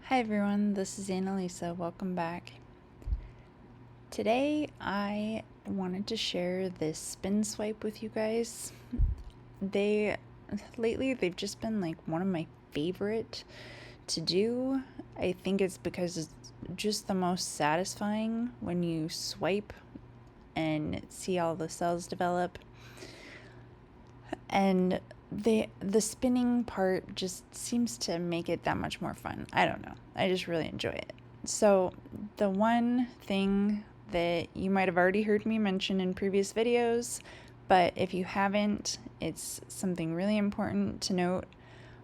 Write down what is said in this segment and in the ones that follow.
Hi everyone, this is Annalisa. Welcome back. Today I wanted to share this spin swipe with you guys. Lately they've just been like one of my favorite to do. I think it's because it's just the most satisfying when you swipe and see all the cells develop. And the spinning part just seems to make it that much more fun. I don't know. I just really enjoy it. So the one thing that you might have already heard me mention in previous videos, but if you haven't, it's something really important to note.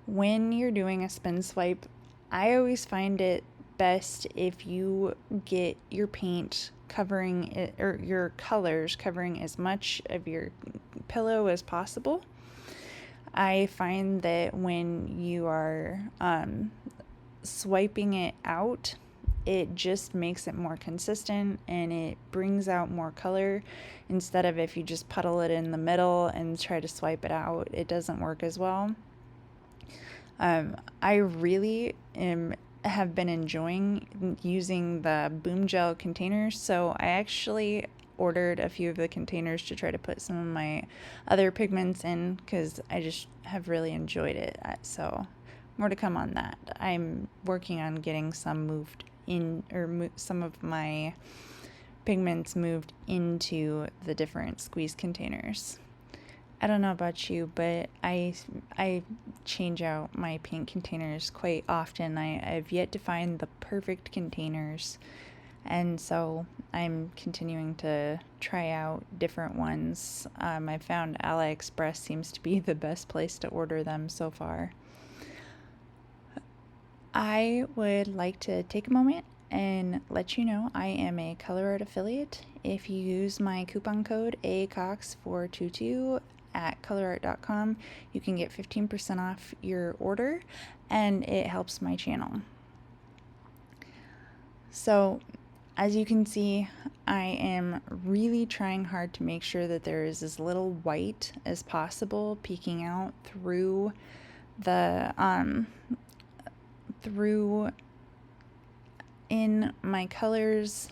When you're doing a spin swipe, I always find it best if you get your paint covering it, or your colors covering as much of your pillow as possible. I find that when you are swiping it out, it just makes it more consistent and it brings out more color instead of if you just puddle it in the middle and try to swipe it out, it doesn't work as well. I really have been enjoying using the Boom Gel containers, so I actually ordered a few of the containers to try to put some of my other pigments in because I just have really enjoyed it. So more to come on that. I'm working on getting some moved in, or some of my pigments moved into the different squeeze containers. I don't know about you, but I change out my paint containers quite often. I've yet to find the perfect containers, and so I'm continuing to try out different ones. I found AliExpress seems to be the best place to order them so far. I would like to take a moment and let you know I am a ColourArte affiliate. If you use my coupon code ACOX422 at colorart.com, you can get 15% off your order, and it helps my channel. So as you can see, I am really trying hard to make sure that there is as little white as possible peeking out through the through in my colors,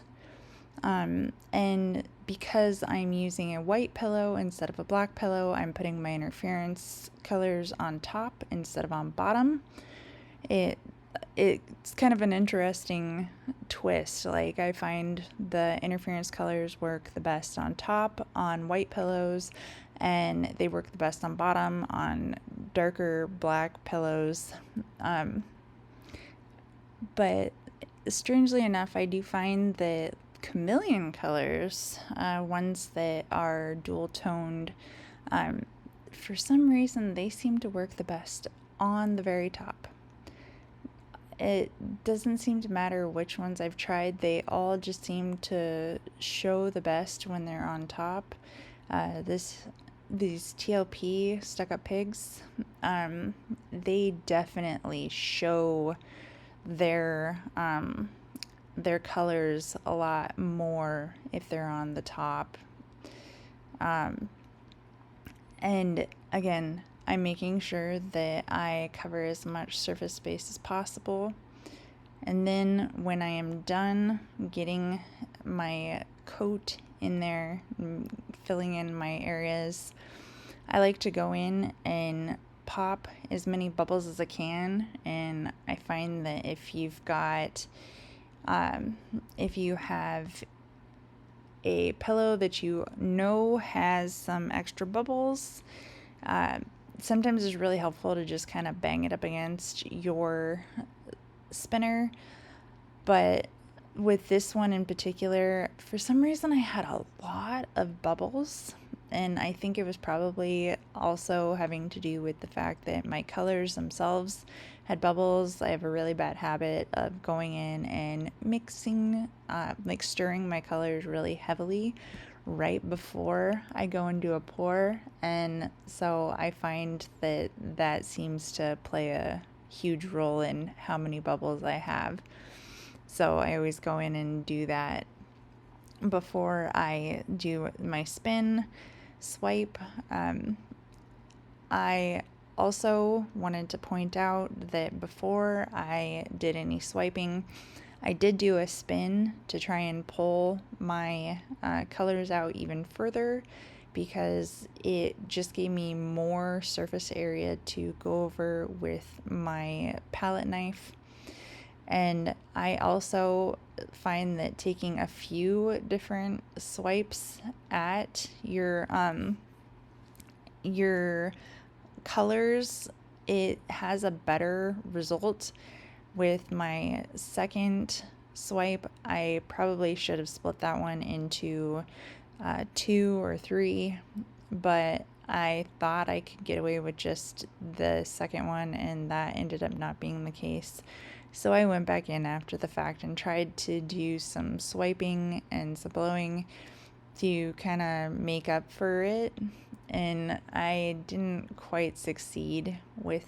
and because I'm using a white pillow instead of a black pillow, I'm putting my interference colors on top instead of on bottom. It's kind of an interesting twist. Like, I find the interference colors work the best on top on white pillows, and they work the best on bottom on darker black pillows. But strangely enough, I do find that chameleon colors, ones that are dual toned, for some reason they seem to work the best on the very top. It doesn't seem to matter which ones I've tried, they all just seem to show the best when they're on top. These TLP Stuck Up Pigs, they definitely show their colors a lot more if they're on the top. And again, I'm making sure that I cover as much surface space as possible. And then when I am done getting my coat in there, filling in my areas, I like to go in and pop as many bubbles as I can. And I find that if you've got if you have a pillow that you know has some extra bubbles, sometimes it's really helpful to just kind of bang it up against your spinner. But with this one in particular, for some reason I had a lot of bubbles, and I think it was probably also having to do with the fact that my colors themselves had bubbles. I have a really bad habit of going in and mixing, like stirring my colors really heavily right before I go and do a pour, and so I find that that seems to play a huge role in how many bubbles I have. So I always go in and do that before I do my spin swipe. I also wanted to point out that before I did any swiping, I did do a spin to try and pull my colors out even further, because it just gave me more surface area to go over with my palette knife. And I also find that taking a few different swipes at your colors, it has a better result. With my second swipe, I probably should have split that one into 2 or 3, but I thought I could get away with just the second one, and that ended up not being the case. So I went back in after the fact and tried to do some swiping and some blowing to kind of make up for it, and I didn't quite succeed with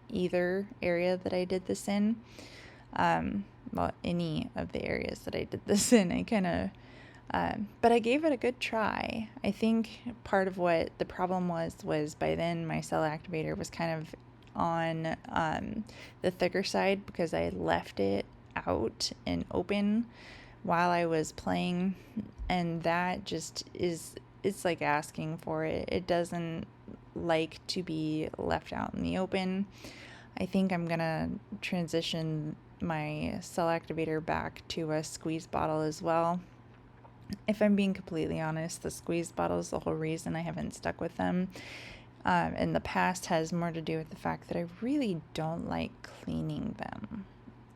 either area that I did this in. Well, any of the areas that I did this in, I kind of but I gave it a good try. I think part of what the problem was by then my cell activator was kind of on the thicker side, because I left it out and open while I was playing, and that just it's like asking for it. It doesn't like to be left out in the open. I think I'm gonna transition my cell activator back to a squeeze bottle as well. If I'm being completely honest, the squeeze bottle is the whole reason I haven't stuck with them. In the past has more to do with the fact that I really don't like cleaning them.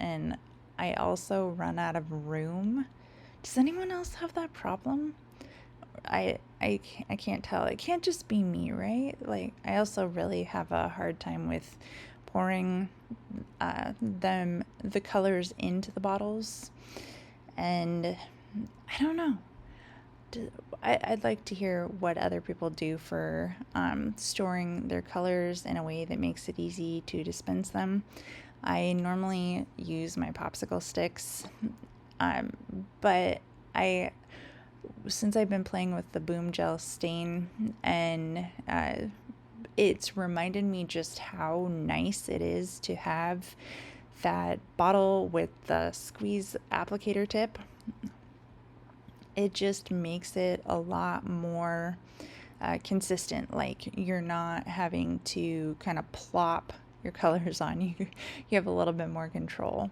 And I also run out of room. Does anyone else have that problem? I can't tell. It can't just be me, right? Like, I also really have a hard time with pouring the colors into the bottles, and I don't know. I'd like to hear what other people do for storing their colors in a way that makes it easy to dispense them. I normally use my popsicle sticks, but since I've been playing with the Boom Gel stain, and it's reminded me just how nice it is to have that bottle with the squeeze applicator tip. It just makes it a lot more consistent. Like, you're not having to kind of plop your colors on. You have a little bit more control.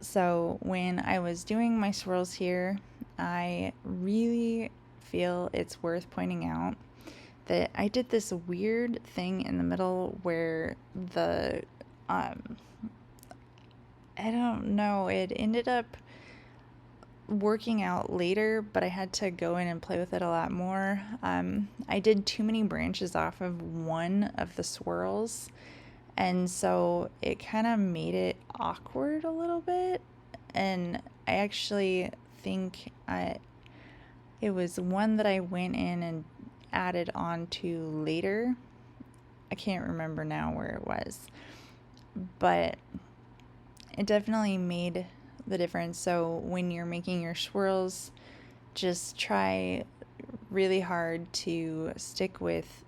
So when I was doing my swirls here, I really feel it's worth pointing out that I did this weird thing in the middle where the I don't know, it ended up working out later, but I had to go in and play with it a lot more. I did too many branches off of one of the swirls, and so it kind of made it awkward a little bit. And I actually think it was one that I went in and added on to later. I can't remember now where it was, but it definitely made the difference. So when you're making your swirls, just try really hard to stick with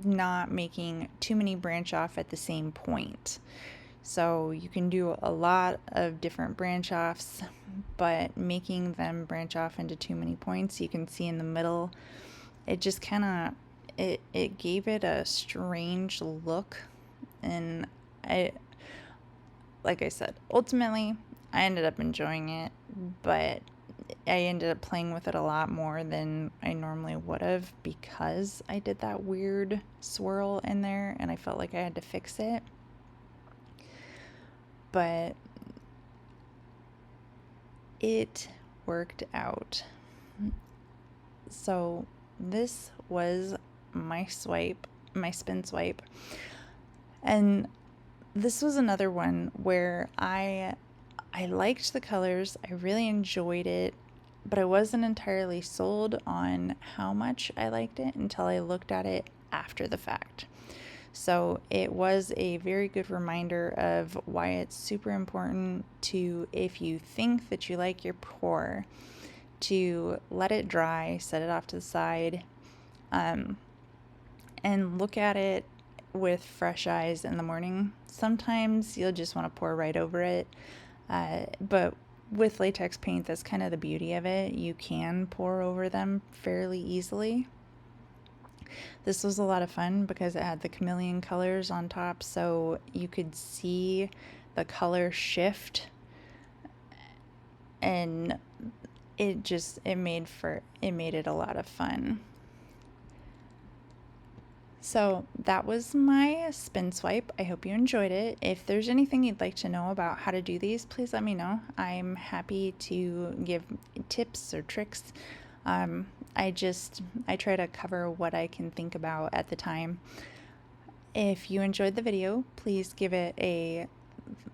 not making too many branch off at the same point. So you can do a lot of different branch offs, but making them branch off into too many points, you can see in the middle, it just kind of it gave it a strange look. And like I said, ultimately I ended up enjoying it, but I ended up playing with it a lot more than I normally would have, because I did that weird swirl in there and I felt like I had to fix it. But it worked out. So this was my spin swipe. And this was another one where I liked the colors, I really enjoyed it, but I wasn't entirely sold on how much I liked it until I looked at it after the fact. So it was a very good reminder of why it's super important to, if you think that you like your pour, to let it dry, set it off to the side, and and look at it with fresh eyes in the morning. Sometimes you'll just want to pour right over it, but with latex paint, that's kind of the beauty of it. You can pour over them fairly easily. This was a lot of fun because it had the chameleon colors on top, so you could see the color shift, and it made it a lot of fun. So that was my spin swipe. I hope you enjoyed it. If there's anything you'd like to know about how to do these, please let me know. I'm happy to give tips or tricks. I try to cover what I can think about at the time. If you enjoyed the video, please give it a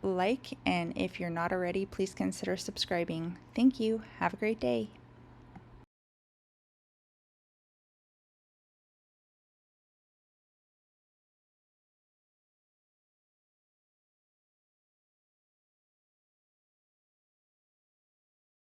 like, and if you're not already, please consider subscribing. Thank you. Have a great day.